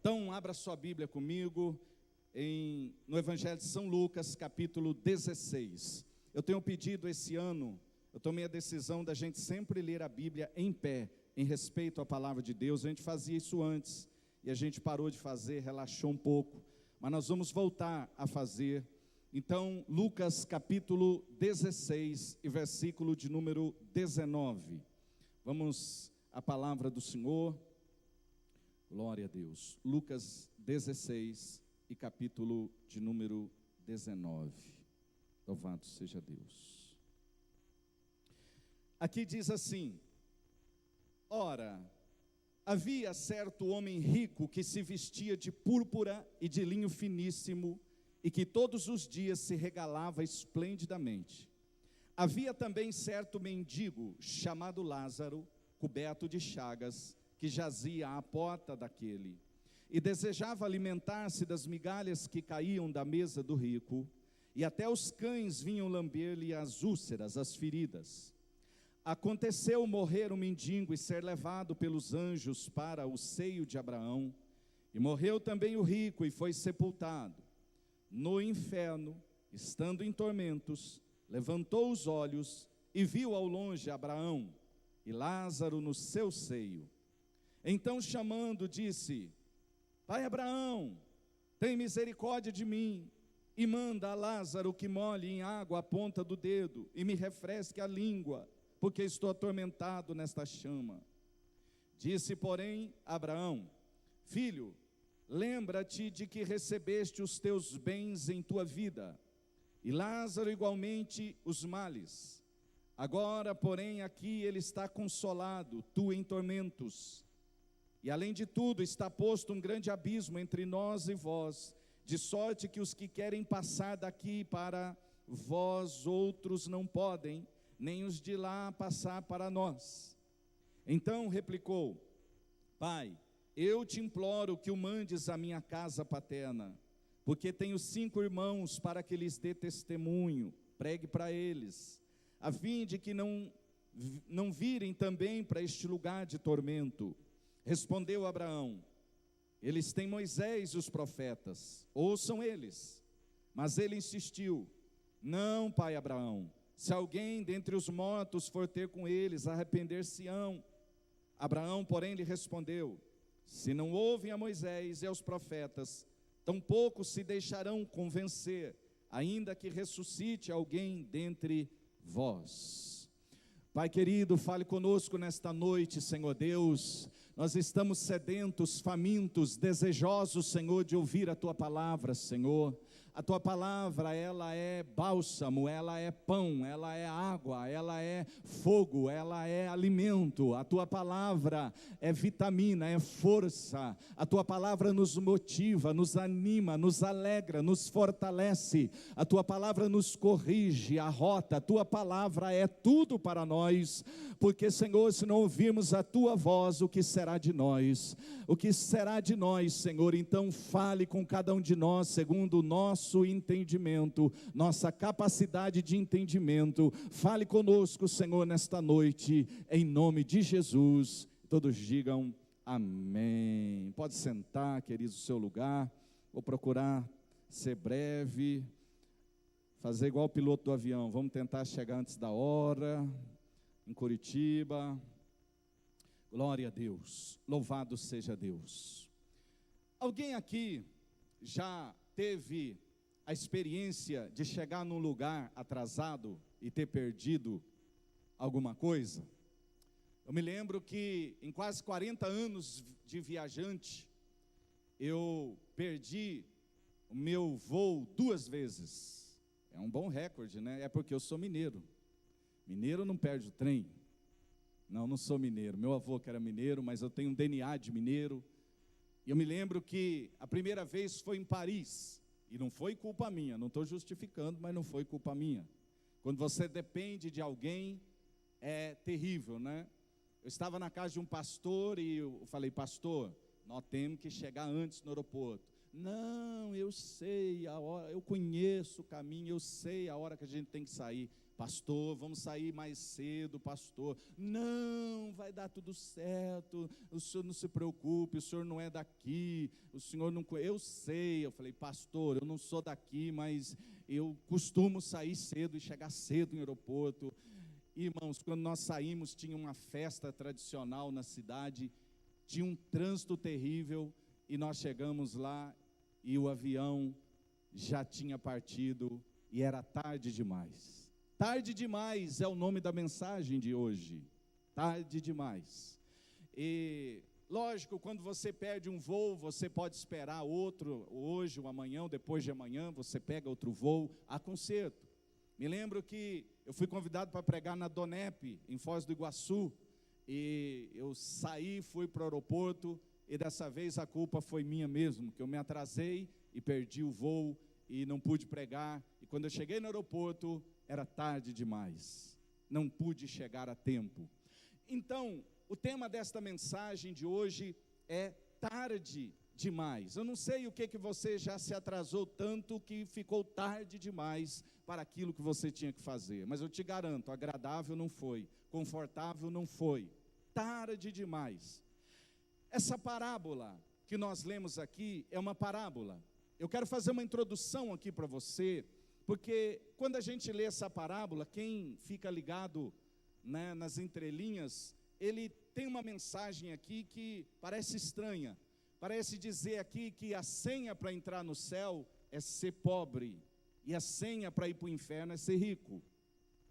Então, abra sua Bíblia comigo no Evangelho de São Lucas, capítulo 16. Eu tenho pedido esse ano, eu tomei a decisão da gente sempre ler a Bíblia em pé, em respeito à palavra de Deus. A gente fazia isso antes, e a gente parou de fazer, relaxou um pouco, mas nós vamos voltar a fazer. Então, Lucas capítulo 16 e versículo de número 19. Vamos à palavra do Senhor. Glória a Deus. Lucas 16 e capítulo de número 19. Louvado seja Deus. Aqui diz assim: ora, havia certo homem rico que se vestia de púrpura e de linho finíssimo, e que todos os dias se regalava esplendidamente. Havia também certo mendigo chamado Lázaro, coberto de chagas, que jazia à porta daquele, e desejava alimentar-se das migalhas que caíam da mesa do rico, e até os cães vinham lamber-lhe as úlceras, as feridas. Aconteceu morrer o mendigo e ser levado pelos anjos para o seio de Abraão, e morreu também o rico e foi sepultado. No inferno, estando em tormentos, levantou os olhos e viu ao longe Abraão e Lázaro no seu seio. Então, chamando, disse: Pai Abraão, tem misericórdia de mim, e manda a Lázaro que molhe em água a ponta do dedo e me refresque a língua, porque estou atormentado nesta chama. Disse, porém, Abraão: Filho, lembra-te de que recebeste os teus bens em tua vida, e Lázaro igualmente os males. Agora, porém, aqui ele está consolado, tu em tormentos. E além de tudo, está posto um grande abismo entre nós e vós, de sorte que os que querem passar daqui para vós outros não podem, nem os de lá passar para nós. Então replicou: Pai, eu te imploro que o mandes à minha casa paterna, porque tenho 5 irmãos, para que lhes dê testemunho, pregue para eles, a fim de que não virem também para este lugar de tormento. Respondeu Abraão: Eles têm Moisés e os profetas, ouçam eles. Mas ele insistiu: Não, pai Abraão, se alguém dentre os mortos for ter com eles, arrepender-se-ão. Abraão, porém, lhe respondeu: Se não ouvem a Moisés e aos profetas, tampouco se deixarão convencer, ainda que ressuscite alguém dentre vós. Pai querido, fale conosco nesta noite, Senhor Deus. Nós estamos sedentos, famintos, desejosos, Senhor, de ouvir a Tua palavra, Senhor. A Tua palavra, ela é bálsamo, ela é pão, ela é água, ela é fogo, ela é alimento. A Tua palavra é vitamina, é força. A Tua palavra nos motiva, nos anima, nos alegra, nos fortalece. A Tua palavra nos corrige a rota. A Tua palavra é tudo para nós, porque, Senhor, se não ouvirmos a Tua voz, o que será de nós? O que será de nós, Senhor? Então fale com cada um de nós, segundo o nosso entendimento, nossa capacidade de entendimento. Fale conosco, Senhor, nesta noite, em nome de Jesus. Todos digam amém. Pode sentar, queridos, no seu lugar. Vou procurar ser breve, fazer igual o piloto do avião. Vamos tentar chegar antes da hora, em Curitiba. Glória a Deus, louvado seja Deus. Alguém aqui já teve a experiência de chegar num lugar atrasado e ter perdido alguma coisa? Eu me lembro que em quase 40 anos de viajante, eu perdi o meu voo 2 vezes. É um bom recorde, né? É porque eu sou mineiro. Mineiro não perde o trem. Não sou mineiro. Meu avô que era mineiro, mas eu tenho um DNA de mineiro. E eu me lembro que a primeira vez foi em Paris. E não foi culpa minha, não estou justificando, mas não foi culpa minha. Quando você depende de alguém, é terrível, né? Eu estava na casa de um pastor e eu falei: pastor, nós temos que chegar antes no aeroporto. Não, eu sei a hora, eu conheço o caminho, eu sei a hora que a gente tem que sair. pastor, vamos sair mais cedo, pastor. Não, vai dar tudo certo, o senhor não se preocupe, o senhor não é daqui, o senhor não... Eu sei, eu falei, pastor, eu não sou daqui, mas eu costumo sair cedo e chegar cedo no aeroporto. Irmãos, quando nós saímos, tinha uma festa tradicional na cidade, tinha um trânsito terrível, e nós chegamos lá, e o avião já tinha partido, e era tarde demais. Tarde demais é o nome da mensagem de hoje, tarde demais. E, lógico, quando você perde um voo, você pode esperar outro, hoje ou amanhã, ou depois de amanhã, você pega outro voo, há conserto. Me lembro que eu fui convidado para pregar na Donep, em Foz do Iguaçu, e eu saí, fui para o aeroporto, e dessa vez a culpa foi minha mesmo, que eu me atrasei e perdi o voo, e não pude pregar, e quando eu cheguei no aeroporto, era tarde demais, não pude chegar a tempo. Então, o tema desta mensagem de hoje é tarde demais. Eu não sei o que você já se atrasou tanto que ficou tarde demais para aquilo que você tinha que fazer, mas eu te garanto, agradável não foi, confortável não foi, tarde demais. Essa parábola que nós lemos aqui é uma parábola. Eu quero fazer uma introdução aqui para você, porque quando a gente lê essa parábola, quem fica ligado, né, nas entrelinhas, ele tem uma mensagem aqui que parece estranha. Parece dizer aqui que a senha para entrar no céu é ser pobre, e a senha para ir para o inferno é ser rico.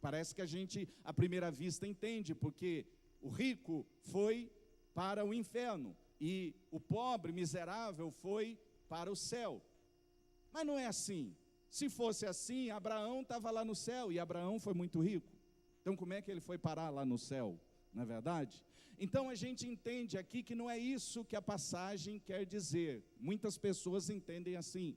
Parece que a gente, à primeira vista, entende, porque o rico foi para o inferno, e o pobre, miserável, foi para o céu. Mas não é assim. Se fosse assim, Abraão estava lá no céu, e Abraão foi muito rico. Então como é que ele foi parar lá no céu? Não é verdade? Então a gente entende aqui que não é isso que a passagem quer dizer. Muitas pessoas entendem assim.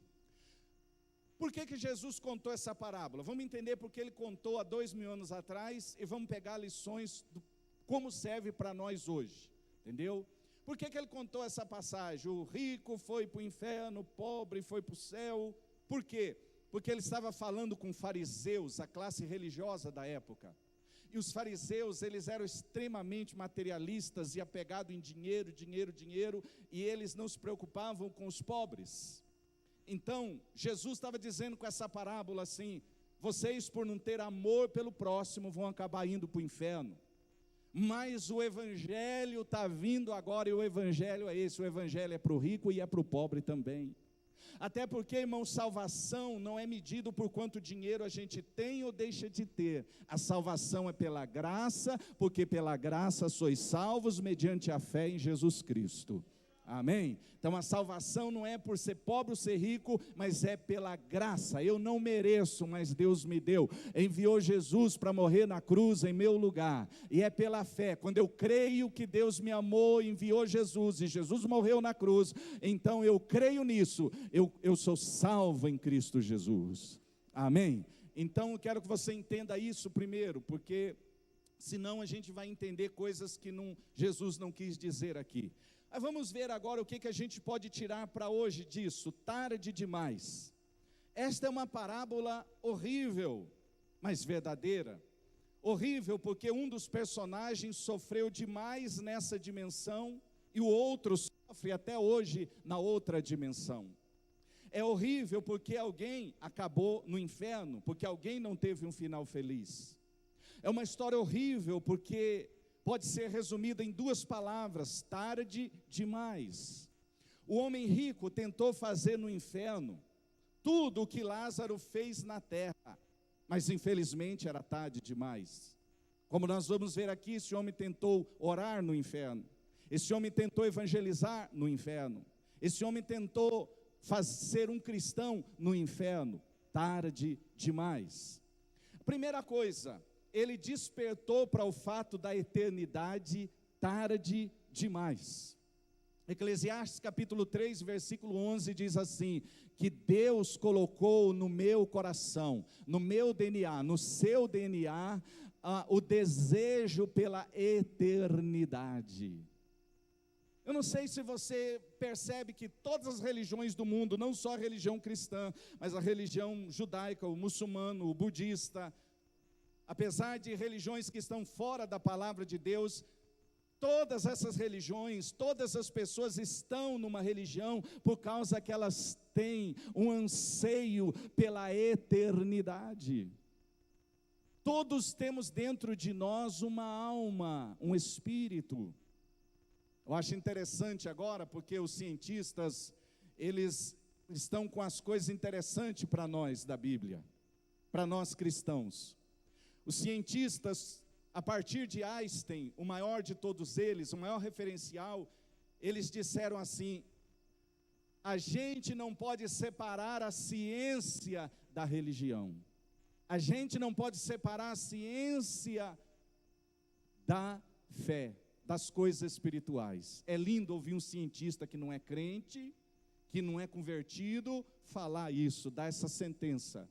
Por que Jesus contou essa parábola? Vamos entender porque ele contou há 2000 anos atrás, e vamos pegar lições do como serve para nós hoje, entendeu? Por que ele contou essa passagem? O rico foi para o inferno, o pobre foi para o céu. Por quê? Porque ele estava falando com fariseus, a classe religiosa da época. E os fariseus, eles eram extremamente materialistas e apegados em dinheiro, dinheiro, dinheiro, e eles não se preocupavam com os pobres. Então, Jesus estava dizendo com essa parábola assim, vocês por não ter amor pelo próximo vão acabar indo para o inferno. Mas o evangelho está vindo agora, e o evangelho é esse, o evangelho é para o rico e é para o pobre também. Até porque, irmão, salvação não é medido por quanto dinheiro a gente tem ou deixa de ter. A salvação é pela graça, porque pela graça sois salvos mediante a fé em Jesus Cristo. Amém? Então a salvação não é por ser pobre ou ser rico, mas é pela graça. Eu não mereço, mas Deus me deu. Enviou Jesus para morrer na cruz em meu lugar. E é pela fé. Quando eu creio que Deus me amou, enviou Jesus, e Jesus morreu na cruz, então eu creio nisso. Eu sou salvo em Cristo Jesus. Amém? Então eu quero que você entenda isso primeiro, porque senão a gente vai entender coisas que Jesus não quis dizer aqui. Mas vamos ver agora o que a gente pode tirar para hoje disso, tarde demais. Esta é uma parábola horrível, mas verdadeira. Horrível porque um dos personagens sofreu demais nessa dimensão, e o outro sofre até hoje na outra dimensão. É horrível porque alguém acabou no inferno, porque alguém não teve um final feliz. É uma história horrível porque pode ser resumida em 2 palavras, tarde demais. O homem rico tentou fazer no inferno tudo o que Lázaro fez na terra, mas infelizmente era tarde demais. Como nós vamos ver aqui, esse homem tentou orar no inferno, esse homem tentou evangelizar no inferno, esse homem tentou ser um cristão no inferno, tarde demais. Primeira coisa, ele despertou para o fato da eternidade tarde demais. Eclesiastes capítulo 3, versículo 11 diz assim, que Deus colocou no meu coração, no meu DNA, no seu DNA, o desejo pela eternidade. Eu não sei se você percebe que todas as religiões do mundo, não só a religião cristã, mas a religião judaica, o muçulmano, o budista, apesar de religiões que estão fora da palavra de Deus, todas essas religiões, todas as pessoas estão numa religião por causa que elas têm um anseio pela eternidade. Todos temos dentro de nós uma alma, um espírito. Eu acho interessante agora, porque os cientistas, eles estão com as coisas interessantes para nós da Bíblia, para nós cristãos. Os cientistas, a partir de Einstein, o maior de todos eles, o maior referencial, eles disseram assim: a gente não pode separar a ciência da religião. A gente não pode separar a ciência da fé, das coisas espirituais. É lindo ouvir um cientista que não é crente, que não é convertido, falar isso, dar essa sentença.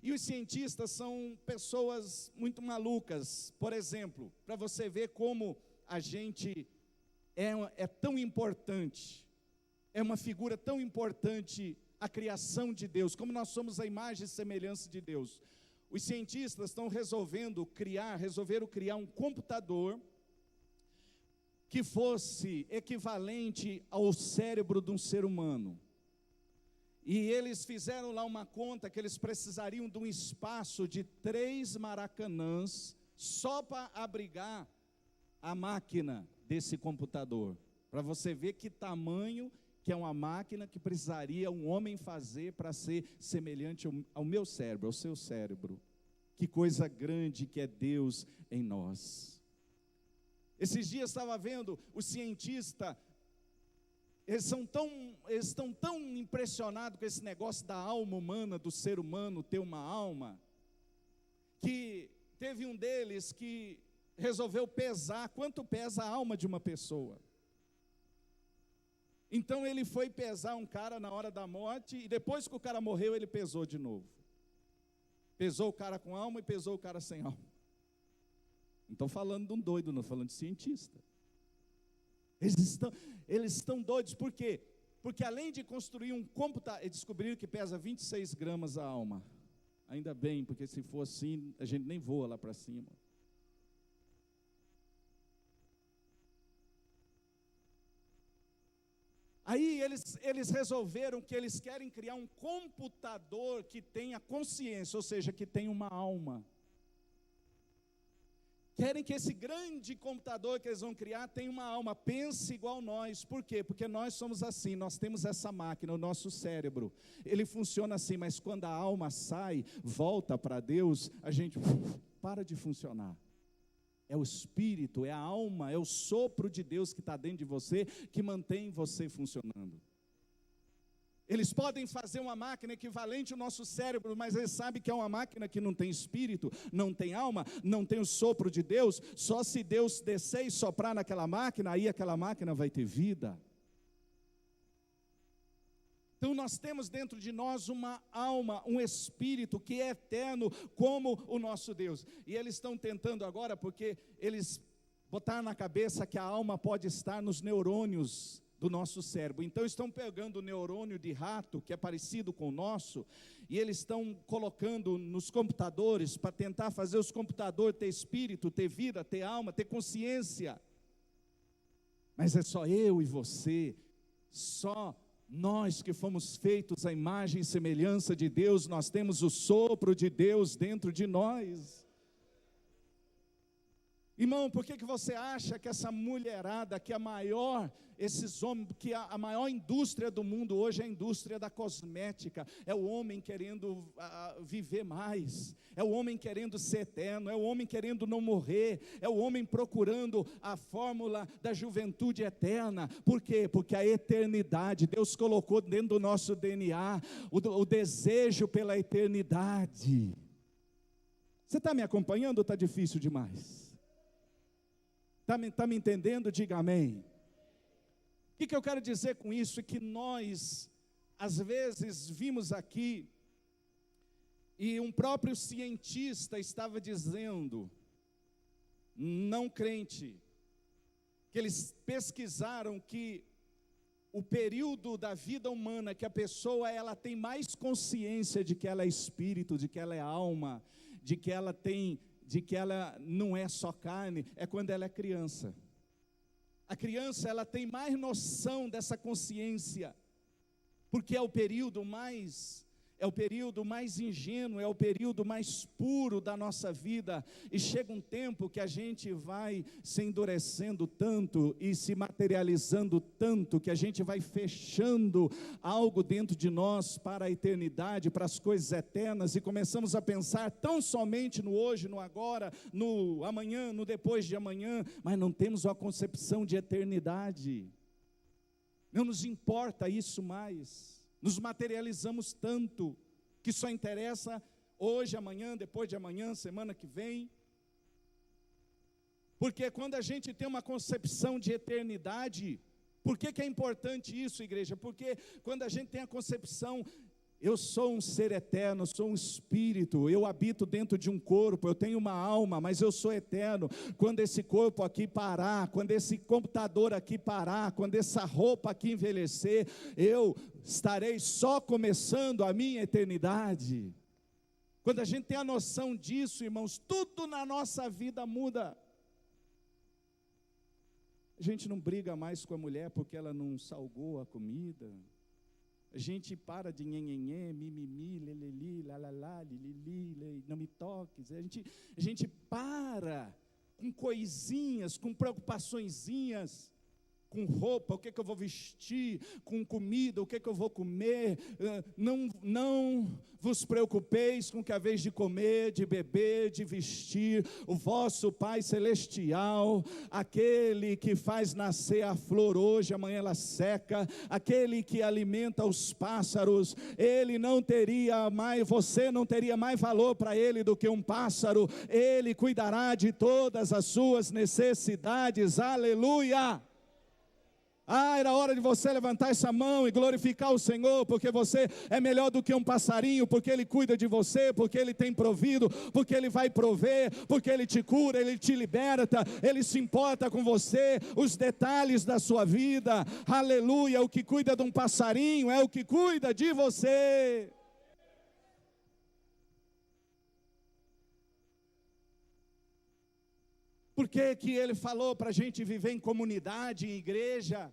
E os cientistas são pessoas muito malucas. Por exemplo, para você ver como a gente é tão importante, é uma figura tão importante a criação de Deus, como nós somos a imagem e semelhança de Deus. Os cientistas estão resolveram criar um computador que fosse equivalente ao cérebro de um ser humano. E eles fizeram lá uma conta que eles precisariam de um espaço de 3 maracanãs só para abrigar a máquina desse computador. Para você ver que tamanho que é uma máquina que precisaria um homem fazer para ser semelhante ao meu cérebro, ao seu cérebro. Que coisa grande que é Deus em nós. Esses dias estava vendo o cientista, eles estão tão impressionados com esse negócio da alma humana, do ser humano ter uma alma, que teve um deles que resolveu pesar quanto pesa a alma de uma pessoa. Então ele foi pesar um cara na hora da morte, e depois que o cara morreu, ele pesou de novo. Pesou o cara com alma e pesou o cara sem alma. Não estou falando de um doido, não estou falando de cientista. Eles estão doidos, por quê? Porque além de construir um computador, eles descobriram que pesa 26 gramas a alma. Ainda bem, porque se for assim, a gente nem voa lá para cima. Aí eles resolveram que eles querem criar um computador que tenha consciência, ou seja, que tenha uma alma. Querem que esse grande computador que eles vão criar tenha uma alma, pense igual nós. Por quê? Porque nós somos assim, nós temos essa máquina, o nosso cérebro. Ele funciona assim, mas quando a alma sai, volta para Deus, a gente para de funcionar. É o espírito, é a alma, é o sopro de Deus que está dentro de você, que mantém você funcionando. Eles podem fazer uma máquina equivalente ao nosso cérebro, mas eles sabem que é uma máquina que não tem espírito, não tem alma, não tem o sopro de Deus. Só se Deus descer e soprar naquela máquina, aí aquela máquina vai ter vida. Então nós temos dentro de nós uma alma, um espírito que é eterno como o nosso Deus. E eles estão tentando agora, porque eles botaram na cabeça que a alma pode estar nos neurônios do nosso cérebro. Então estão pegando o neurônio de rato, que é parecido com o nosso, e eles estão colocando nos computadores, para tentar fazer os computadores ter espírito, ter vida, ter alma, ter consciência. Mas é só eu e você, só nós que fomos feitos à imagem e semelhança de Deus, nós temos o sopro de Deus dentro de nós. Irmão, por que você acha que essa mulherada, que a maior, esses homens, que a maior indústria do mundo hoje é a indústria da cosmética, é o homem querendo viver mais, é o homem querendo ser eterno, é o homem querendo não morrer, é o homem procurando a fórmula da juventude eterna. Por quê? Porque a eternidade, Deus colocou dentro do nosso DNA, o desejo pela eternidade. Você está me acompanhando ou está difícil demais? Está me entendendo? Diga amém. O que eu quero dizer com isso? É que nós, às vezes, vimos aqui, e um próprio cientista estava dizendo, não crente, que eles pesquisaram que o período da vida humana, que a pessoa ela tem mais consciência de que ela é espírito, de que ela é alma, de que ela não é só carne, é quando ela é criança. A criança, ela tem mais noção dessa consciência, porque é o período mais ingênuo, é o período mais puro da nossa vida, e chega um tempo que a gente vai se endurecendo tanto, e se materializando tanto, que a gente vai fechando algo dentro de nós para a eternidade, para as coisas eternas, e começamos a pensar tão somente no hoje, no agora, no amanhã, no depois de amanhã, mas não temos uma concepção de eternidade, não nos importa isso mais. Nos materializamos tanto, que só interessa hoje, amanhã, depois de amanhã, semana que vem. Porque quando a gente tem uma concepção de eternidade, por que é importante isso, igreja? Porque quando a gente tem a concepção, eu sou um ser eterno, eu sou um espírito, eu habito dentro de um corpo, eu tenho uma alma, mas eu sou eterno. Quando esse corpo aqui parar, quando esse computador aqui parar, quando essa roupa aqui envelhecer, eu estarei só começando a minha eternidade. Quando a gente tem a noção disso, irmãos, tudo na nossa vida muda. A gente não briga mais com a mulher porque ela não salgou a comida. A gente para de nhenhenhê, mimimi, leleli, lalala, lilili, não me toques. A gente para com coisinhas, com preocupaçõezinhas, com roupa, o que eu vou vestir, com comida, o que eu vou comer. Não vos preocupeis com o que haveis de comer, de beber, de vestir. O vosso Pai Celestial, aquele que faz nascer a flor hoje, amanhã ela seca, aquele que alimenta os pássaros, você não teria mais valor para ele do que um pássaro. Ele cuidará de todas as suas necessidades. Aleluia! Era hora de você levantar essa mão e glorificar o Senhor, porque você é melhor do que um passarinho, porque Ele cuida de você, porque Ele tem provido, porque Ele vai prover, porque Ele te cura, Ele te liberta, Ele se importa com você, os detalhes da sua vida. Aleluia! O que cuida de um passarinho é o que cuida de você. Por que Ele falou para a gente viver em comunidade, em igreja?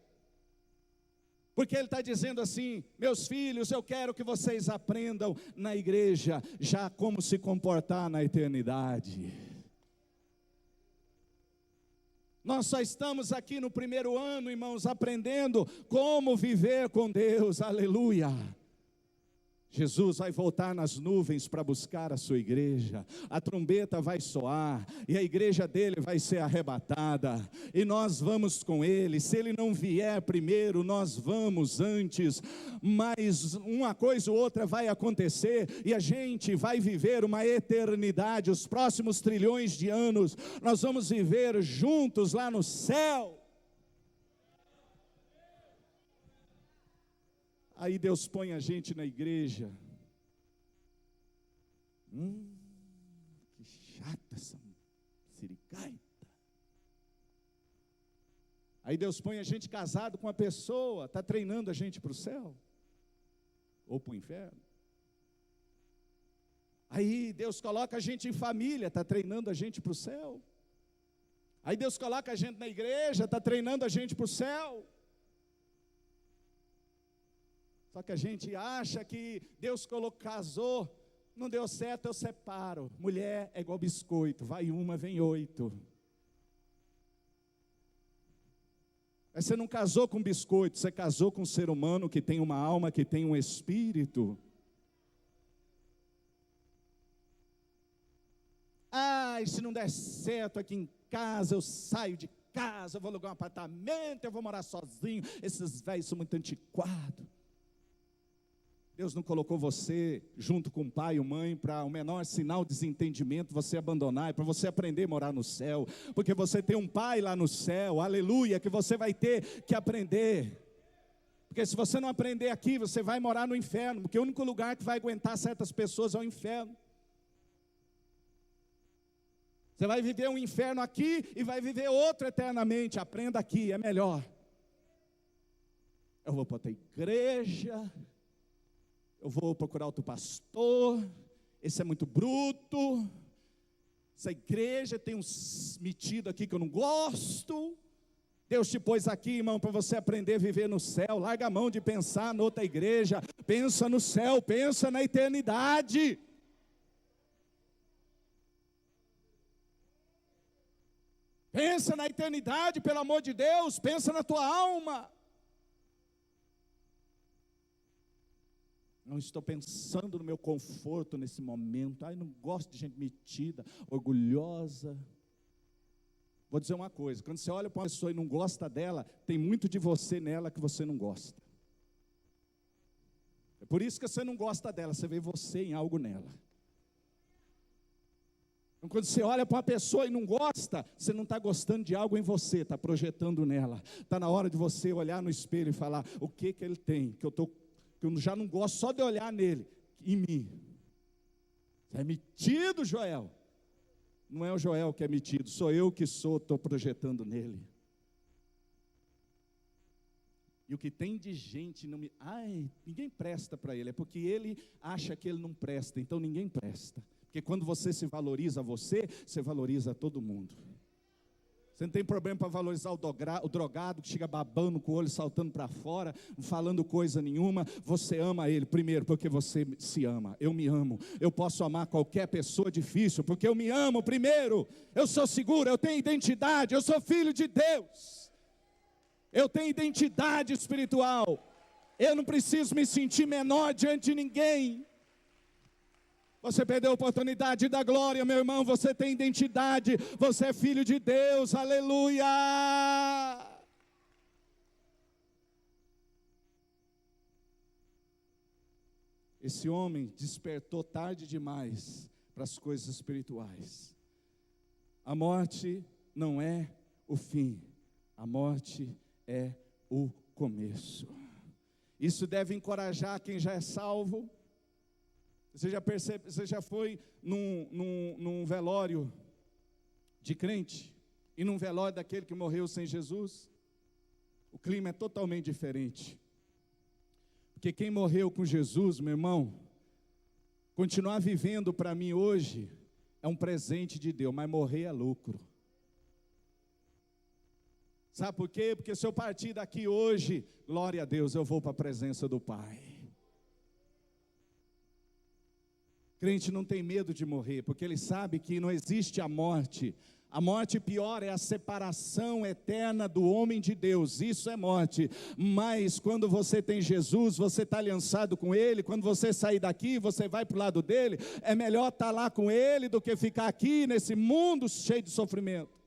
Porque Ele está dizendo assim: meus filhos, eu quero que vocês aprendam na igreja, já como se comportar na eternidade. Nós só estamos aqui no primeiro ano, irmãos, aprendendo como viver com Deus, aleluia. Jesus vai voltar nas nuvens para buscar a sua igreja, a trombeta vai soar, e a igreja dele vai ser arrebatada, e nós vamos com ele. Se ele não vier primeiro, nós vamos antes, mas uma coisa ou outra vai acontecer, e a gente vai viver uma eternidade, os próximos trilhões de anos, nós vamos viver juntos lá no céu. Aí Deus põe a gente na igreja. Que chata essa siricaita. Aí Deus põe a gente casado com uma pessoa, está treinando a gente para o céu ou para o inferno. Aí Deus coloca a gente em família, está treinando a gente para o céu. Aí Deus coloca a gente na igreja, está treinando a gente para o céu. Só que a gente acha que Deus casou, não deu certo, eu separo. Mulher é igual biscoito, vai uma, vem 8. Mas você não casou com biscoito, você casou com um ser humano que tem uma alma, que tem um espírito. E se não der certo aqui em casa, eu saio de casa, eu vou alugar um apartamento, eu vou morar sozinho. Esses velhos são muito antiquados. Deus não colocou você junto com o pai e a mãe para o menor sinal de desentendimento você abandonar, é para você aprender a morar no céu, porque você tem um pai lá no céu, aleluia, que você vai ter que aprender, porque se você não aprender aqui, você vai morar no inferno, porque o único lugar que vai aguentar certas pessoas é o inferno. Você vai viver um inferno aqui e vai viver outro eternamente. Aprenda aqui, é melhor. Eu vou para outra igreja, eu vou procurar outro pastor, esse é muito bruto. essa igreja tem uns metidos aqui que eu não gosto. Deus te pôs aqui, irmão, para você aprender a viver no céu. Larga a mão de pensar em outra igreja. Pensa no céu, pensa na eternidade. Pensa na eternidade, pelo amor de Deus. Pensa na tua alma. Não estou pensando no meu conforto nesse momento. Ai, não gosto de gente metida, orgulhosa. Vou dizer uma coisa, quando você olha para uma pessoa e não gosta dela, tem muito de você nela que você não gosta. É por isso que você não gosta dela, você vê você em algo nela. Então, quando você olha para uma pessoa e não gosta, você não está gostando de algo em você, está projetando nela. Está na hora de você olhar no espelho e falar, o que ele tem, que eu já não gosto só de olhar nele, em mim. Você é metido, Joel. Não é o Joel que é metido, sou eu que estou projetando nele. E o que tem de gente, ninguém presta para ele, é porque ele acha que ele não presta, então ninguém presta. Porque quando você se valoriza você valoriza todo mundo. Você não tem problema para valorizar o drogado que chega babando com o olho saltando para fora, não falando coisa nenhuma. Você ama ele, primeiro, porque você se ama. Eu me amo. Eu posso amar qualquer pessoa difícil, porque eu me amo primeiro. Eu sou seguro, eu tenho identidade, eu sou filho de Deus. Eu tenho identidade espiritual. Eu não preciso me sentir menor diante de ninguém. Você perdeu a oportunidade da glória, meu irmão, você tem identidade, você é filho de Deus, aleluia! Esse homem despertou tarde demais para as coisas espirituais. A morte não é o fim, a morte é o começo. Isso deve encorajar quem já é salvo. Você já foi num velório de crente e num velório daquele que morreu sem Jesus? O clima é totalmente diferente. Porque quem morreu com Jesus, meu irmão, continuar vivendo para mim hoje é um presente de Deus, mas morrer é lucro. Sabe por quê? Porque se eu partir daqui hoje, glória a Deus, eu vou para a presença do Pai. Crente não tem medo de morrer, porque ele sabe que não existe a morte. A morte pior é a separação eterna do homem de Deus, isso é morte. Mas quando você tem Jesus, você está aliançado com Ele. Quando você sair daqui, você vai para o lado dele. É melhor estar lá com Ele do que ficar aqui nesse mundo cheio de sofrimento.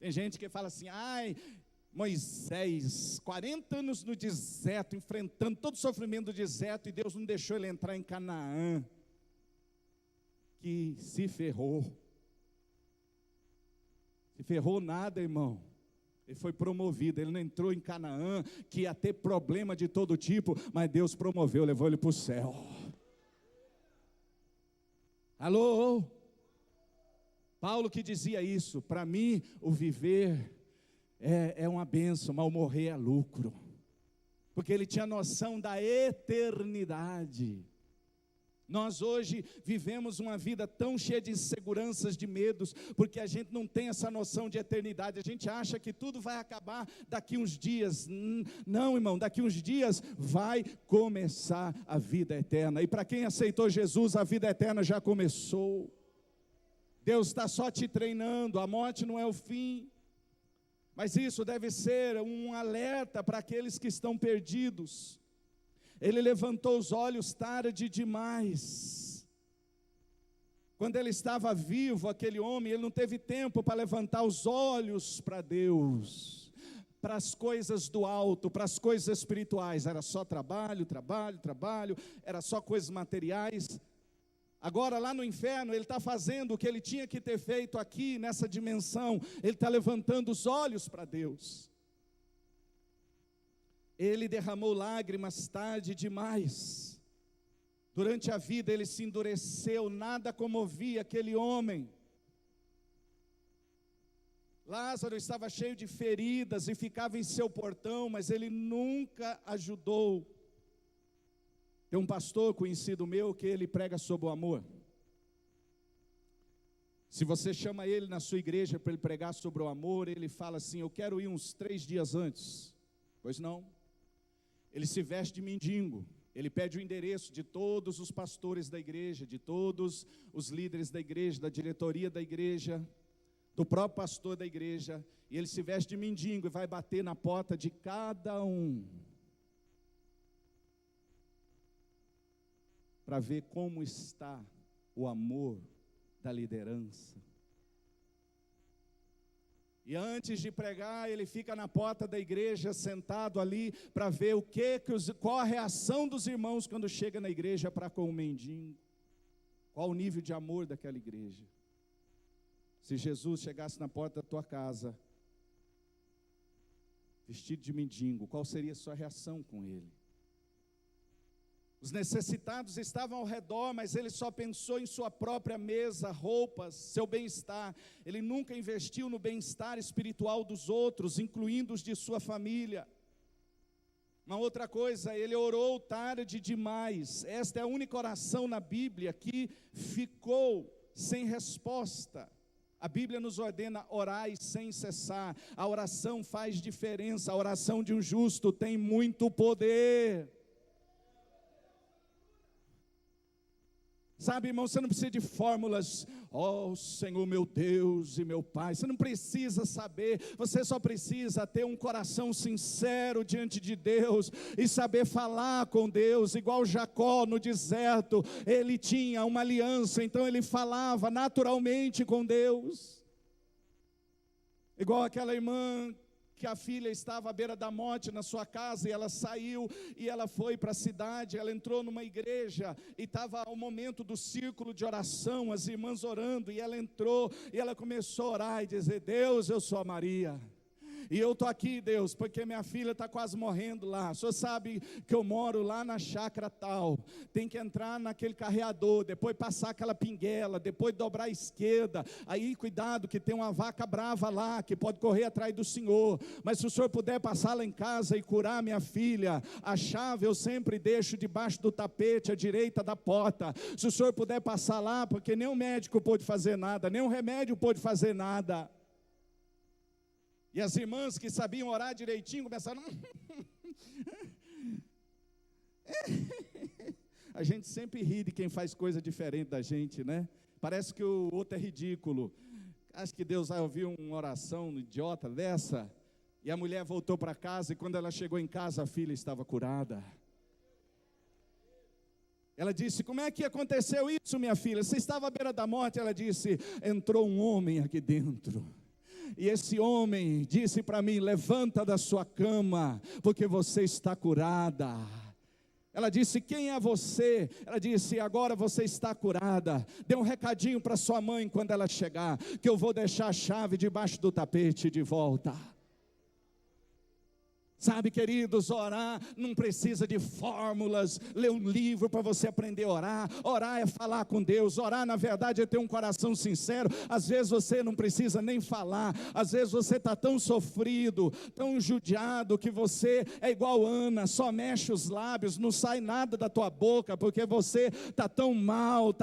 Tem gente que fala assim, Moisés, 40 anos no deserto, enfrentando todo o sofrimento do deserto, e Deus não deixou ele entrar em Canaã, que se ferrou. Se ferrou nada, irmão. Ele foi promovido, ele não entrou em Canaã, que ia ter problema de todo tipo, mas Deus promoveu, levou ele para o céu. Alô? Paulo que dizia isso, para mim o viver é uma bênção, mas o morrer é lucro, porque ele tinha noção da eternidade. Nós hoje vivemos uma vida tão cheia de inseguranças, de medos, porque a gente não tem essa noção de eternidade. A gente acha que tudo vai acabar daqui uns dias. Não, irmão, daqui uns dias vai começar a vida eterna. E para quem aceitou Jesus, a vida eterna já começou. Deus está só te treinando, a morte não é o fim. Mas isso deve ser um alerta para aqueles que estão perdidos. Ele levantou os olhos tarde demais. Quando ele estava vivo, aquele homem, ele não teve tempo para levantar os olhos para Deus, para as coisas do alto, para as coisas espirituais. Era só trabalho, trabalho, trabalho, era só coisas materiais. Agora lá no inferno ele está fazendo o que ele tinha que ter feito aqui nessa dimensão. Ele está levantando os olhos para Deus. Ele derramou lágrimas tarde demais. Durante a vida ele se endureceu, nada comovia aquele homem. Lázaro estava cheio de feridas e ficava em seu portão, mas ele nunca ajudou. Tem um pastor conhecido meu que ele prega sobre o amor. Se você chama ele na sua igreja para ele pregar sobre o amor, ele fala assim: eu quero ir uns 3 dias antes. Pois não. Ele se veste de mendigo, ele pede o endereço de todos os pastores da igreja, de todos os líderes da igreja, da diretoria da igreja, do próprio pastor da igreja, e ele se veste de mendigo e vai bater na porta de cada um, para ver como está o amor da liderança. E antes de pregar, ele fica na porta da igreja, sentado ali, para ver qual a reação dos irmãos quando chega na igreja para com o mendigo. Qual o nível de amor daquela igreja. Se Jesus chegasse na porta da tua casa, vestido de mendigo, qual seria a sua reação com ele? Os necessitados estavam ao redor, mas ele só pensou em sua própria mesa, roupas, seu bem-estar. Ele nunca investiu no bem-estar espiritual dos outros, incluindo os de sua família. Uma outra coisa, ele orou tarde demais. Esta é a única oração na Bíblia que ficou sem resposta. A Bíblia nos ordena orai sem cessar. A oração faz diferença. A oração de um justo tem muito poder. Sabe, irmão, você não precisa de fórmulas. Oh, Senhor, meu Deus e meu Pai. Você não precisa saber. Você só precisa ter um coração sincero diante de Deus e saber falar com Deus. Igual Jacó no deserto, ele tinha uma aliança, então ele falava naturalmente com Deus. Igual aquela irmã que a filha estava à beira da morte na sua casa, e ela saiu, e ela foi para a cidade, ela entrou numa igreja, e estava ao momento do círculo de oração, as irmãs orando, e ela entrou, e ela começou a orar, e dizer: Deus, eu sou a Maria, e eu estou aqui, Deus, porque minha filha está quase morrendo lá. O Senhor sabe que eu moro lá na chácara tal. Tem que entrar naquele carreador, depois passar aquela pinguela, depois dobrar à esquerda. Aí cuidado que tem uma vaca brava lá, que pode correr atrás do Senhor. Mas se o Senhor puder passar lá em casa e curar minha filha, a chave eu sempre deixo debaixo do tapete, à direita da porta. Se o Senhor puder passar lá, porque nem o médico pôde fazer nada, nem o remédio pôde fazer nada. E as irmãs que sabiam orar direitinho começaram. A gente sempre ri de quem faz coisa diferente da gente, né? Parece que o outro é ridículo. Acho que Deus vai ouvir uma oração idiota dessa. E a mulher voltou para casa, e quando ela chegou em casa, a filha estava curada. Ela disse: como é que aconteceu isso, minha filha? Você estava à beira da morte. Ela disse: entrou um homem aqui dentro. E esse homem disse para mim: levanta da sua cama, porque você está curada. Ela disse: quem é você? Ela disse: agora você está curada. Dê um recadinho para sua mãe quando ela chegar, que eu vou deixar a chave debaixo do tapete de volta. Sabe, queridos, orar não precisa de fórmulas, ler um livro para você aprender a orar. Orar é falar com Deus, orar na verdade é ter um coração sincero. Às vezes você não precisa nem falar, às vezes você está tão sofrido, tão judiado, que você é igual Ana, só mexe os lábios, não sai nada da tua boca, porque você está tão mal,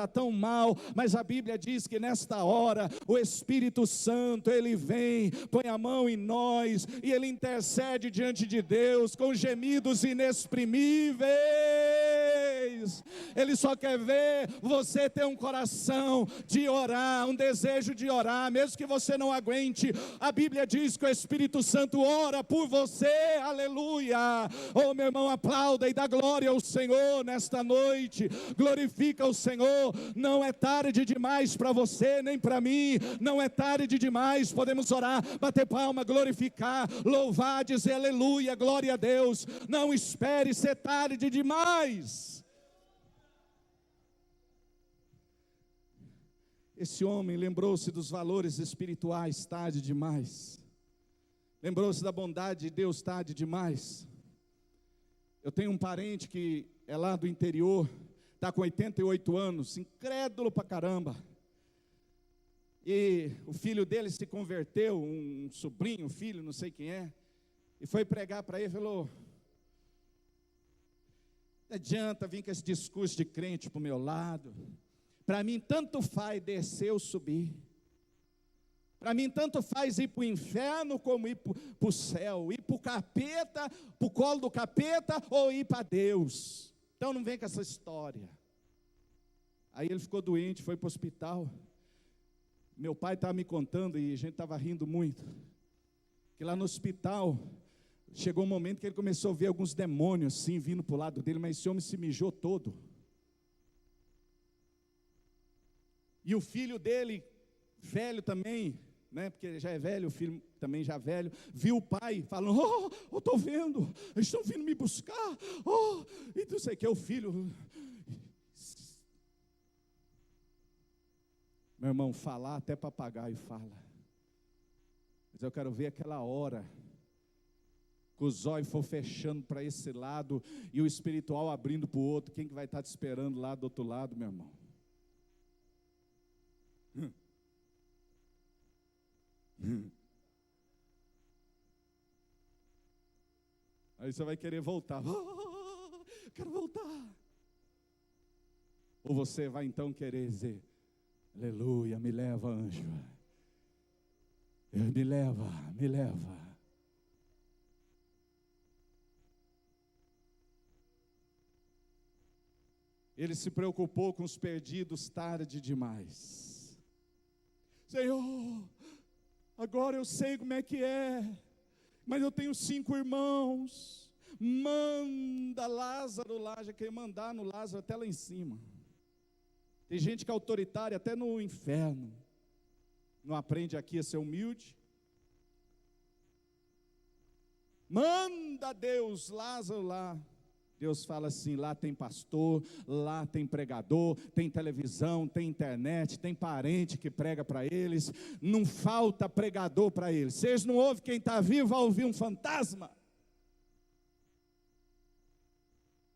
mas a Bíblia diz que nesta hora, o Espírito Santo, ele vem, põe a mão em nós, e ele intercede diante de Deus com gemidos inexprimíveis. Ele só quer ver você ter um coração de orar, um desejo de orar, mesmo que você não aguente. A Bíblia diz que o Espírito Santo ora por você, aleluia. Oh, meu irmão, aplauda e dá glória ao Senhor nesta noite, glorifica o Senhor. Não é tarde demais para você, nem para mim, não é tarde demais. Podemos orar, bater palma, glorificar, louvar, dizer aleluia, glória a Deus. Não espere ser tarde demais. Esse homem lembrou-se dos valores espirituais tarde demais. Lembrou-se da bondade de Deus tarde demais. Eu tenho um parente que é lá do interior, está com 88 anos, incrédulo pra caramba. E o filho dele se converteu, um sobrinho, filho, não sei quem é, e foi pregar para ele e falou: não adianta vir com esse discurso de crente para o meu lado. Para mim tanto faz descer ou subir. Para mim, tanto faz ir para o inferno, como ir para o céu, ir para o capeta, para o colo do capeta, ou ir para Deus. Então não vem com essa história. Aí ele ficou doente, foi para o hospital. Meu pai estava me contando, e a gente estava rindo muito, que lá no hospital, chegou um momento que ele começou a ver alguns demônios assim, vindo para o lado dele, mas esse homem se mijou todo. E o filho dele, velho também, né, porque ele já é velho, o filho também já velho, viu o pai falando: eu estou vendo, eles estão vindo me buscar, e não sei o que, o filho. Meu irmão, falar até papagaio fala. Mas eu quero ver aquela hora que o zóio for fechando para esse lado e o espiritual abrindo para o outro. Quem que vai estar te esperando lá do outro lado, meu irmão? Aí você vai querer voltar. Quero voltar. Ou você vai então querer dizer: aleluia, me leva, anjo. Me leva, me leva. Ele se preocupou com os perdidos tarde demais. Senhor, agora eu sei como é que é, mas eu tenho 5 irmãos. Manda Lázaro lá, já quer mandar no Lázaro até lá em cima. Tem gente que é autoritária até no inferno. Não aprende aqui a ser humilde. Manda Deus Lázaro lá. Deus fala assim: lá tem pastor, lá tem pregador, tem televisão, tem internet, tem parente que prega para eles. Não falta pregador para eles. Vocês não ouvem quem está vivo, vai ouvir um fantasma?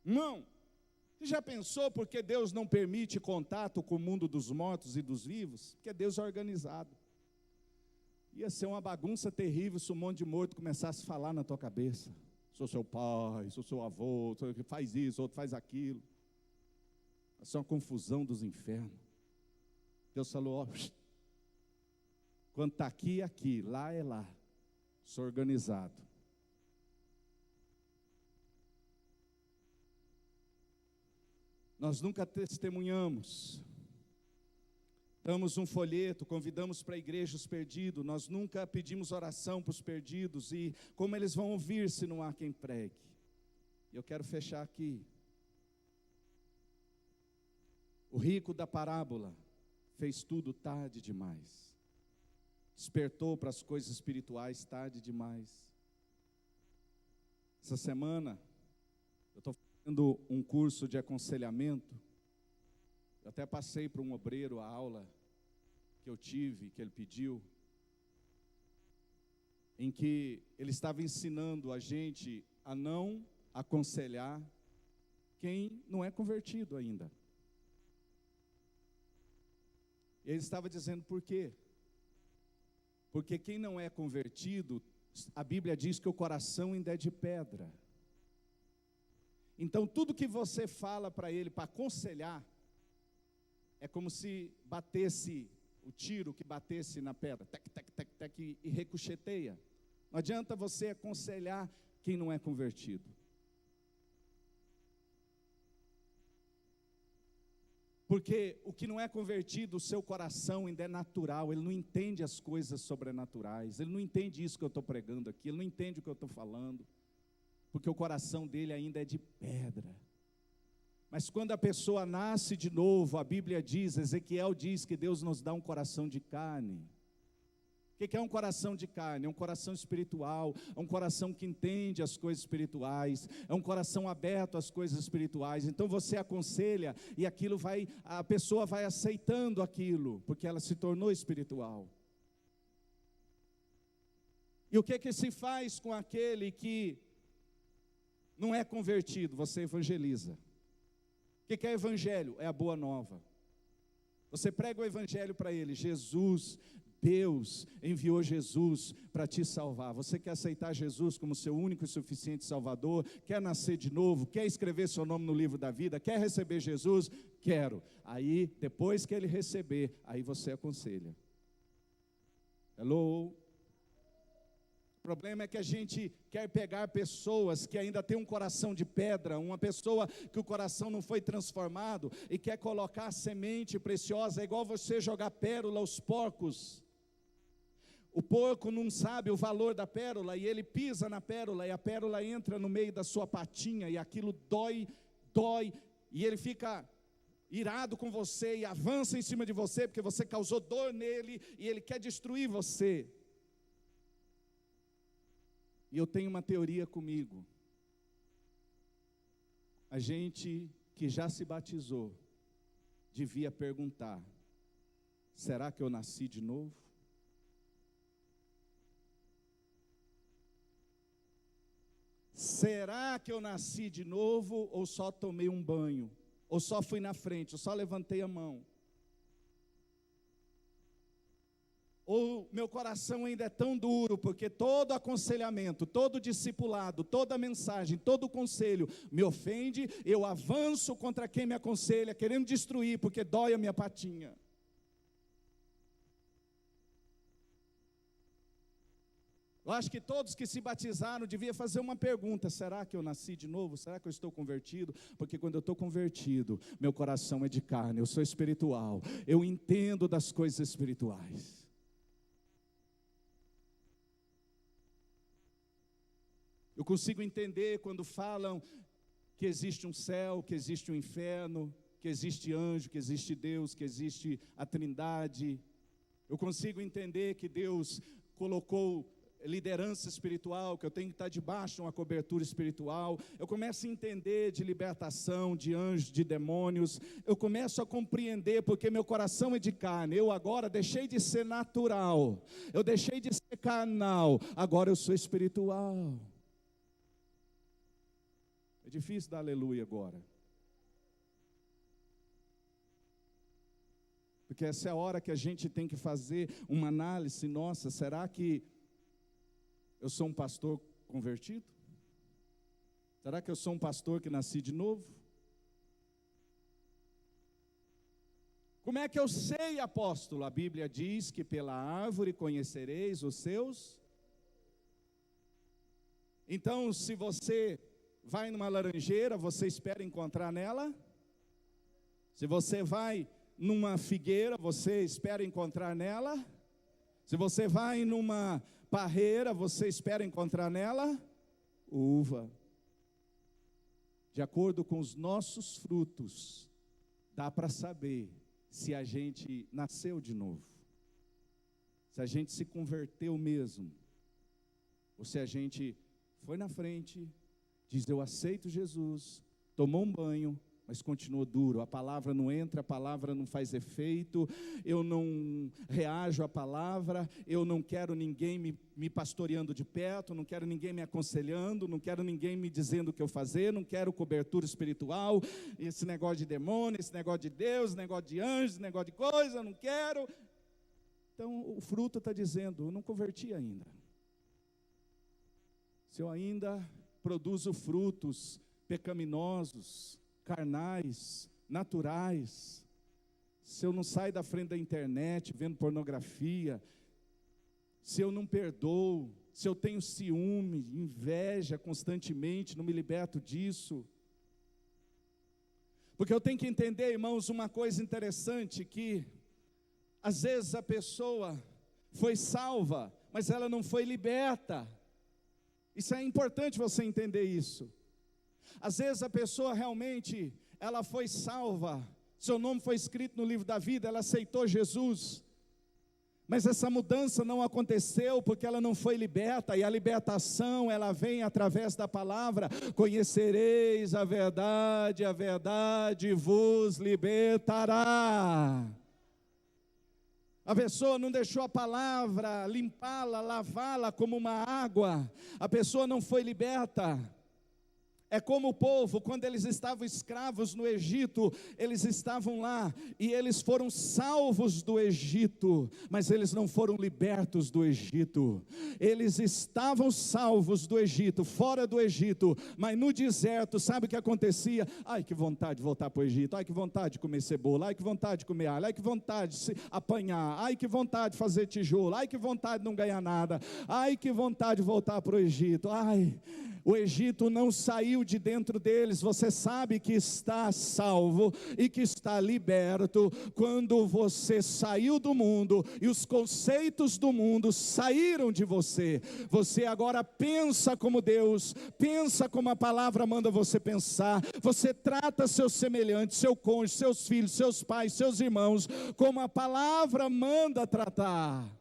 Não. Você já pensou por que Deus não permite contato com o mundo dos mortos e dos vivos? Porque Deus é organizado. Ia ser uma bagunça terrível se um monte de morto começasse a falar na tua cabeça: sou seu pai, sou seu avô, faz isso, outro faz aquilo. Isso é uma confusão dos infernos. Deus falou: quando está aqui, é aqui, lá é lá. Sou organizado. Nós nunca testemunhamos, damos um folheto, convidamos para a igreja os perdidos, nós nunca pedimos oração para os perdidos, e como eles vão ouvir se não há quem pregue? Eu quero fechar aqui. O rico da parábola fez tudo tarde demais, despertou para as coisas espirituais tarde demais. Essa semana, eu estou fazendo um curso de aconselhamento. Eu até passei para um obreiro a aula que eu tive, que ele pediu, em que ele estava ensinando a gente a não aconselhar quem não é convertido ainda. Ele estava dizendo por quê? Porque quem não é convertido, a Bíblia diz que o coração ainda é de pedra. Então tudo que você fala para ele, para aconselhar, é como se batesse o tiro que batesse na pedra, tec, tec, tec, tec, e ricocheteia. Não adianta você aconselhar quem não é convertido. Porque o que não é convertido, o seu coração ainda é natural, ele não entende as coisas sobrenaturais, ele não entende isso que eu estou pregando aqui, ele não entende o que eu estou falando, porque o coração dele ainda é de pedra. Mas quando a pessoa nasce de novo, a Bíblia diz, Ezequiel diz que Deus nos dá um coração de carne. O que é um coração de carne? É um coração espiritual, é um coração que entende as coisas espirituais, é um coração aberto às coisas espirituais. Então você aconselha e aquilo vai, a pessoa vai aceitando aquilo, porque ela se tornou espiritual. E o que se faz com aquele que não é convertido? Você evangeliza. O que é evangelho? É a boa nova. Você prega o evangelho para ele. Jesus, Deus enviou Jesus para te salvar. Você quer aceitar Jesus como seu único e suficiente Salvador? Quer nascer de novo? Quer escrever seu nome no livro da vida? Quer receber Jesus? Quero. Aí, depois que ele receber, aí você aconselha. Hello? O problema é que a gente quer pegar pessoas que ainda têm um coração de pedra, uma pessoa que o coração não foi transformado, e quer colocar semente preciosa, é igual você jogar pérola aos porcos. O porco não sabe o valor da pérola, e ele pisa na pérola, e a pérola entra no meio da sua patinha, e aquilo dói, e ele fica irado com você, e avança em cima de você, porque você causou dor nele, e ele quer destruir você. E eu tenho uma teoria comigo. A gente que já se batizou, devia perguntar: será que eu nasci de novo? Será que eu nasci de novo, ou só tomei um banho? Ou só fui na frente, ou só levantei a mão? Ou meu coração ainda é tão duro, porque todo aconselhamento, todo discipulado, toda mensagem, todo conselho me ofende, eu avanço contra quem me aconselha, querendo destruir, porque dói a minha patinha. Eu acho que todos que se batizaram deviam fazer uma pergunta: será que eu nasci de novo? Será que eu estou convertido? Porque quando eu estou convertido, meu coração é de carne, eu sou espiritual, eu entendo das coisas espirituais. Eu consigo entender quando falam que existe um céu, que existe um inferno, que existe anjo, que existe Deus, que existe a Trindade. Eu consigo entender que Deus colocou liderança espiritual, que eu tenho que estar debaixo de uma cobertura espiritual. Eu começo a entender de libertação, de anjos, de demônios. Eu começo a compreender, porque meu coração é de carne. Eu agora deixei de ser natural, eu deixei de ser carnal, agora eu sou espiritual. É difícil dar aleluia agora, porque essa é a hora que a gente tem que fazer uma análise. Nossa, será que eu sou um pastor convertido? Será que eu sou um pastor que nasci de novo? Como é que eu sei, apóstolo? A Bíblia diz que pela árvore conhecereis os seus. Então, se você vai numa laranjeira, você espera encontrar nela? Se você vai numa figueira, você espera encontrar nela? Se você vai numa parreira, você espera encontrar nela uva. De acordo com os nossos frutos, dá para saber se a gente nasceu de novo, se a gente se converteu mesmo, ou se a gente foi na frente, diz: eu aceito Jesus, tomou um banho, mas continuou duro. A palavra não entra, a palavra não faz efeito, eu não reajo à palavra, eu não quero ninguém me pastoreando de perto, não quero ninguém me aconselhando, não quero ninguém me dizendo o que eu fazer, não quero cobertura espiritual, esse negócio de demônio, esse negócio de Deus, esse negócio de anjos, esse negócio de coisa, não quero. Então o fruto está dizendo: eu não converti ainda. Se eu ainda produzo frutos pecaminosos, carnais, naturais, se eu não saio da frente da internet vendo pornografia, se eu não perdoo, se eu tenho ciúme, inveja constantemente, não me liberto disso. Porque eu tenho que entender, irmãos, uma coisa interessante, que às vezes a pessoa foi salva, mas ela não foi liberta. Isso é importante você entender isso. Às vezes a pessoa realmente, ela foi salva, seu nome foi escrito no livro da vida, ela aceitou Jesus, mas essa mudança não aconteceu porque ela não foi liberta, e a libertação ela vem através da palavra: conhecereis a verdade vos libertará. A pessoa não deixou a palavra limpá-la, lavá-la como uma água, a pessoa não foi liberta. É como o povo, quando eles estavam escravos no Egito, eles estavam lá e eles foram salvos do Egito, mas eles não foram libertos do Egito. Eles estavam salvos do Egito, fora do Egito, mas no deserto, sabe o que acontecia? Ai, que vontade de voltar para o Egito, ai, que vontade de comer cebola, ai, que vontade de comer alho, ai, que vontade de se apanhar, ai, que vontade de fazer tijolo, ai, que vontade de não ganhar nada, ai, que vontade de voltar para o Egito, ai. O Egito não saiu de dentro deles. Você sabe que está salvo e que está liberto quando você saiu do mundo e os conceitos do mundo saíram de você. Você agora pensa como Deus, pensa como a palavra manda você pensar. Você trata seus semelhantes, seu cônjuge, seus filhos, seus pais, seus irmãos, como a palavra manda tratar.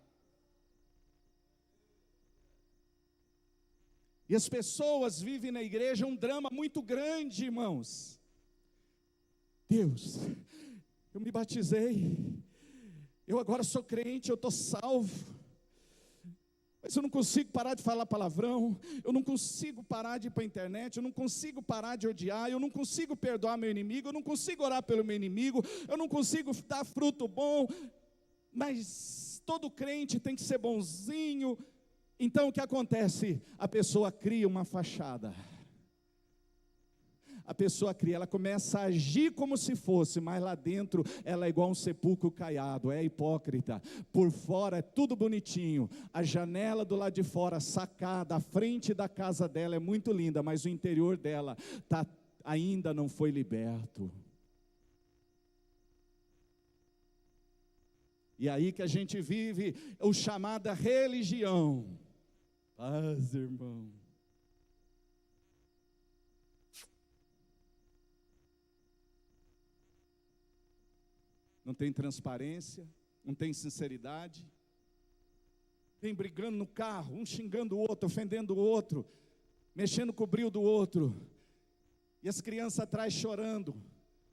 E as pessoas vivem na igreja um drama muito grande, irmãos. Deus, eu me batizei, eu agora sou crente, eu estou salvo, mas eu não consigo parar de falar palavrão, eu não consigo parar de ir para a internet, eu não consigo parar de odiar, eu não consigo perdoar meu inimigo, eu não consigo orar pelo meu inimigo, eu não consigo dar fruto bom, mas todo crente tem que ser bonzinho. Então o que acontece? A pessoa cria uma fachada. A pessoa cria, ela começa a agir como se fosse, mas lá dentro ela é igual um sepulcro caiado, é hipócrita. Por fora é tudo bonitinho, a janela do lado de fora, a sacada, a frente da casa dela é muito linda, mas o interior dela ainda não foi liberto. E aí que a gente vive o chamada religião. Paz, irmão. Não tem transparência, não tem sinceridade. Tem brigando no carro, um xingando o outro, ofendendo o outro, mexendo com o brilho do outro. E as crianças atrás chorando.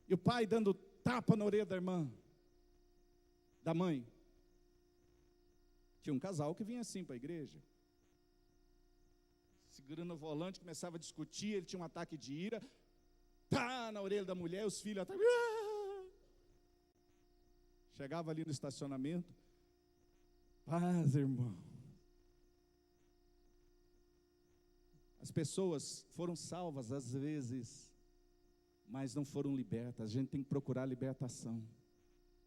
E o pai dando tapa na orelha da irmã, da mãe. Tinha um casal que vinha assim para a igreja, segurando o volante, começava a discutir, ele tinha um ataque de ira, pá, na orelha da mulher, os filhos atrás, chegava ali no estacionamento, paz, irmão. As pessoas foram salvas às vezes, mas não foram libertas. A gente tem que procurar libertação.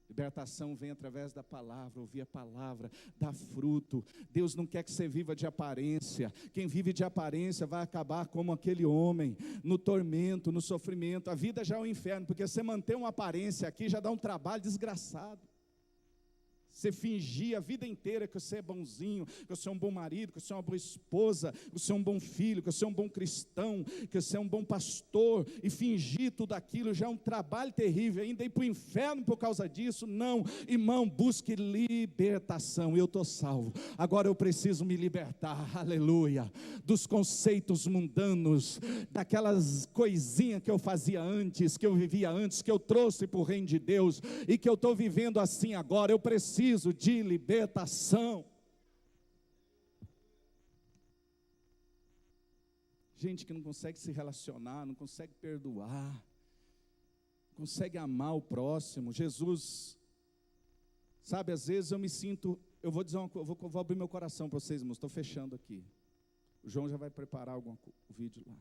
Libertação vem através da palavra, ouvir a palavra, dar fruto. Deus não quer que você viva de aparência. Quem vive de aparência vai acabar como aquele homem, no tormento, no sofrimento. A vida já é um inferno, porque você manter uma aparência aqui já dá um trabalho desgraçado. Você fingir a vida inteira que você é bonzinho, que você é um bom marido, que você é uma boa esposa, que você é um bom filho, que você é um bom cristão, que você é um bom pastor, e fingir tudo aquilo já é um trabalho terrível, ainda ir para o inferno por causa disso. Não, irmão, busque libertação. Eu estou salvo, agora eu preciso me libertar, aleluia, dos conceitos mundanos, daquelas coisinhas que eu fazia antes, que eu vivia antes, que eu trouxe para o reino de Deus, e que eu estou vivendo assim agora. Eu preciso de libertação. Gente que não consegue se relacionar, não consegue perdoar, não consegue amar o próximo. Jesus, sabe, às vezes eu me sinto, eu vou dizer uma coisa, vou abrir meu coração para vocês, irmãos, estou fechando aqui. O João já vai preparar o vídeo lá.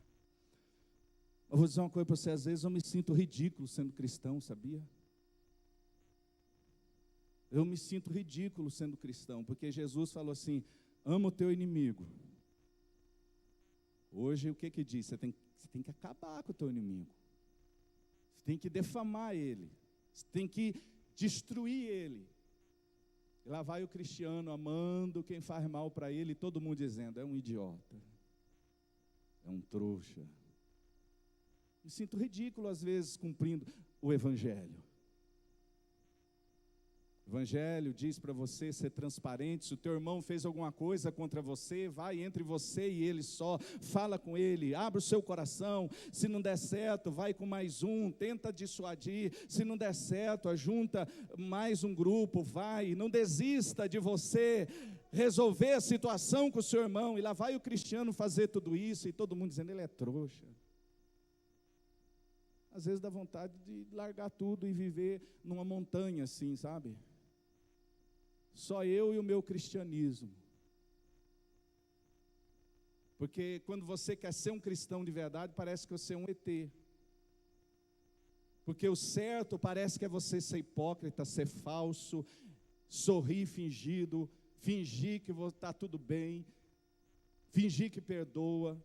Eu vou dizer uma coisa para vocês, às vezes eu me sinto ridículo sendo cristão, sabia? Eu me sinto ridículo sendo cristão, porque Jesus falou assim, ama o teu inimigo. Hoje o que diz? Você tem que acabar com o teu inimigo. Você tem que defamar ele. Você tem que destruir ele. E lá vai o cristiano amando quem faz mal para ele, e todo mundo dizendo, é um idiota, é um trouxa. Me sinto ridículo às vezes cumprindo o evangelho. O Evangelho diz para você ser transparente. Se o teu irmão fez alguma coisa contra você, vai entre você e ele só, fala com ele, abre o seu coração. Se não der certo, vai com mais um, tenta dissuadir. Se não der certo, ajunta mais um grupo, vai, não desista de você resolver a situação com o seu irmão. E lá vai o cristiano fazer tudo isso, e todo mundo dizendo, ele é trouxa. Às vezes dá vontade de largar tudo e viver numa montanha assim, sabe? Só eu e o meu cristianismo. Porque quando você quer ser um cristão de verdade, parece que você é um ET. Porque o certo parece que é você ser hipócrita, ser falso, sorrir fingido, fingir que está tudo bem, fingir que perdoa.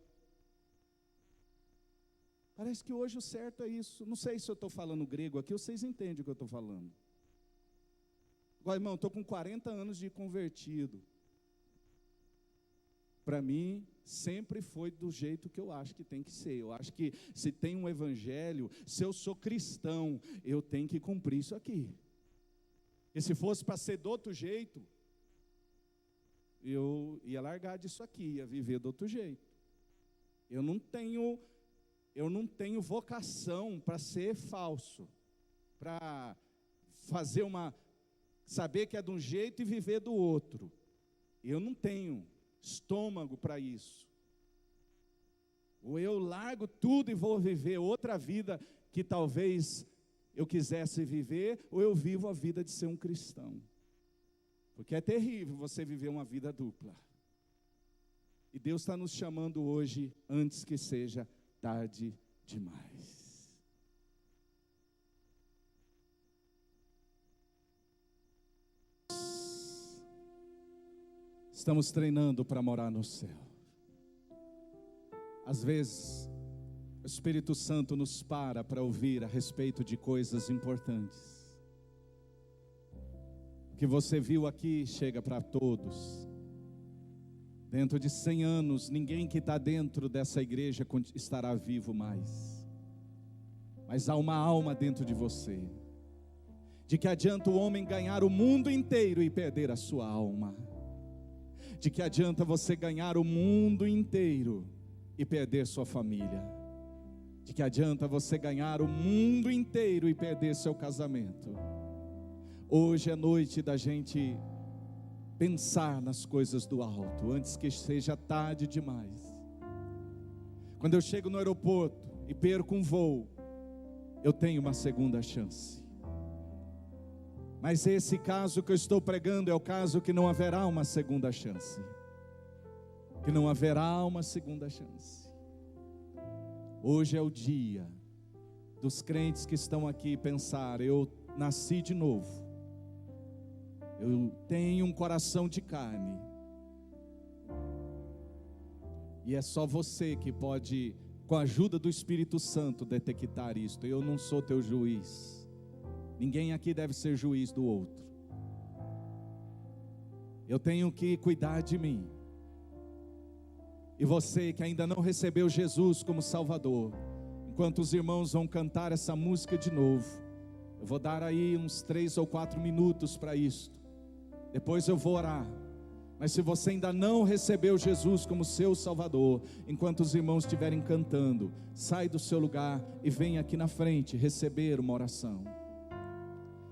Parece que hoje o certo é isso. Não sei se eu estou falando grego aqui, vocês entendem o que eu estou falando. Agora, irmão, estou com 40 anos de convertido. Para mim, sempre foi do jeito que eu acho que tem que ser. Eu acho que se tem um evangelho, se eu sou cristão, eu tenho que cumprir isso aqui. E se fosse para ser do outro jeito, eu ia largar disso aqui, ia viver do outro jeito. Eu não tenho vocação para ser falso, para saber que é de um jeito e viver do outro. Eu não tenho estômago para isso. Ou eu largo tudo e vou viver outra vida que talvez eu quisesse viver, ou eu vivo a vida de ser um cristão. Porque é terrível você viver uma vida dupla. E Deus está nos chamando hoje, antes que seja tarde demais. Estamos treinando para morar no céu. Às vezes, o Espírito Santo nos para ouvir a respeito de coisas importantes. O que você viu aqui chega para todos. Dentro de 100 anos, ninguém que está dentro dessa igreja estará vivo mais. Mas há uma alma dentro de você. De que adianta o homem ganhar o mundo inteiro e perder a sua alma? De que adianta você ganhar o mundo inteiro e perder sua família? De que adianta você ganhar o mundo inteiro e perder seu casamento? Hoje é noite da gente pensar nas coisas do alto, antes que seja tarde demais. Quando eu chego no aeroporto e perco um voo, eu tenho uma segunda chance. Mas esse caso que eu estou pregando é o caso que não haverá uma segunda chance. Que não haverá uma segunda chance. Hoje é o dia dos crentes que estão aqui pensar: eu nasci de novo. Eu tenho um coração de carne. E é só você que pode, com a ajuda do Espírito Santo, detectar isto. Eu não sou teu juiz. Ninguém aqui deve ser juiz do outro. Eu tenho que cuidar de mim. E você que ainda não recebeu Jesus como Salvador, enquanto os irmãos vão cantar essa música de novo, eu vou dar aí uns 3 ou 4 minutos para isso. Depois eu vou orar. Mas se você ainda não recebeu Jesus como seu Salvador, enquanto os irmãos estiverem cantando, sai do seu lugar e vem aqui na frente receber uma oração.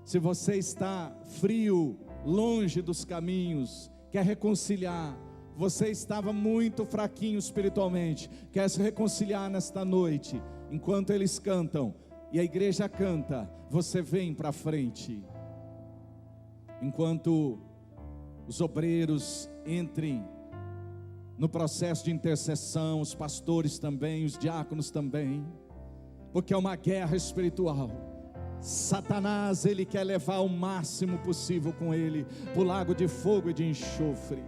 Se você está frio, longe dos caminhos, quer reconciliar, você estava muito fraquinho espiritualmente, quer se reconciliar nesta noite, enquanto eles cantam e a igreja canta, você vem para frente. Enquanto os obreiros entrem no processo de intercessão, os pastores também, os diáconos também, porque é uma guerra espiritual. Satanás, ele quer levar o máximo possível com ele para o lago de fogo e de enxofre.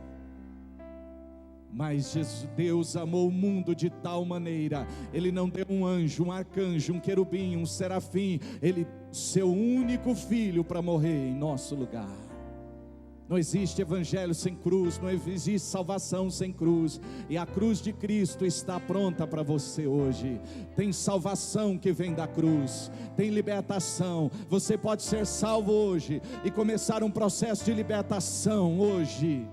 Mas Deus amou o mundo de tal maneira, ele não deu um anjo, um arcanjo, um querubim, um serafim, ele, seu único filho para morrer em nosso lugar. Não existe evangelho sem cruz, não existe salvação sem cruz, e a cruz de Cristo está pronta para você hoje. Tem salvação que vem da cruz, tem libertação. Você pode ser salvo hoje e começar um processo de libertação hoje.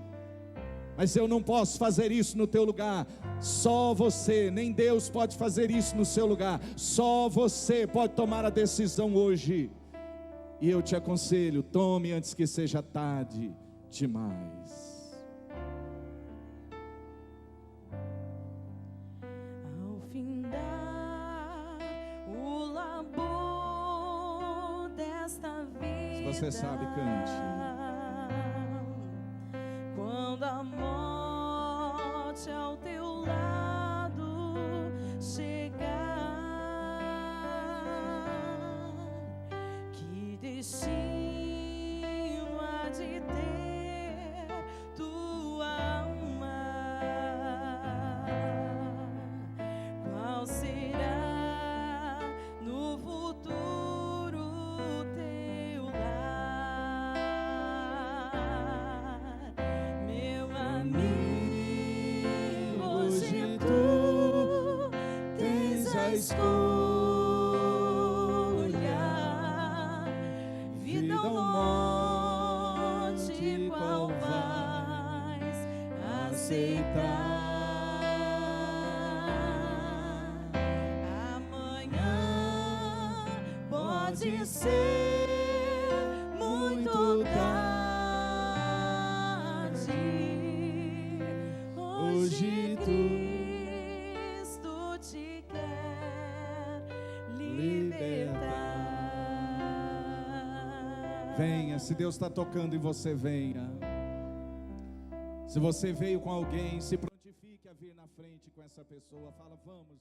Mas eu não posso fazer isso no teu lugar. Só você, nem Deus pode fazer isso no seu lugar. Só você pode tomar a decisão hoje. E eu te aconselho, tome antes que seja tarde demais. Ao findar o você sabe, cante. Quando a morte ao teu lado chegar, que destino há de ter tua alma? Qual será no futuro teu lar, meu amigo? Hoje tu tens a escolha, vida ou morte, qual vais aceitar? Amanhã pode ser muito tarde. Hoje Cristo te quer libertar. Venha, se Deus está tocando em você, venha. Se você veio com alguém, se prontifique a vir na frente com essa pessoa. Fala, vamos.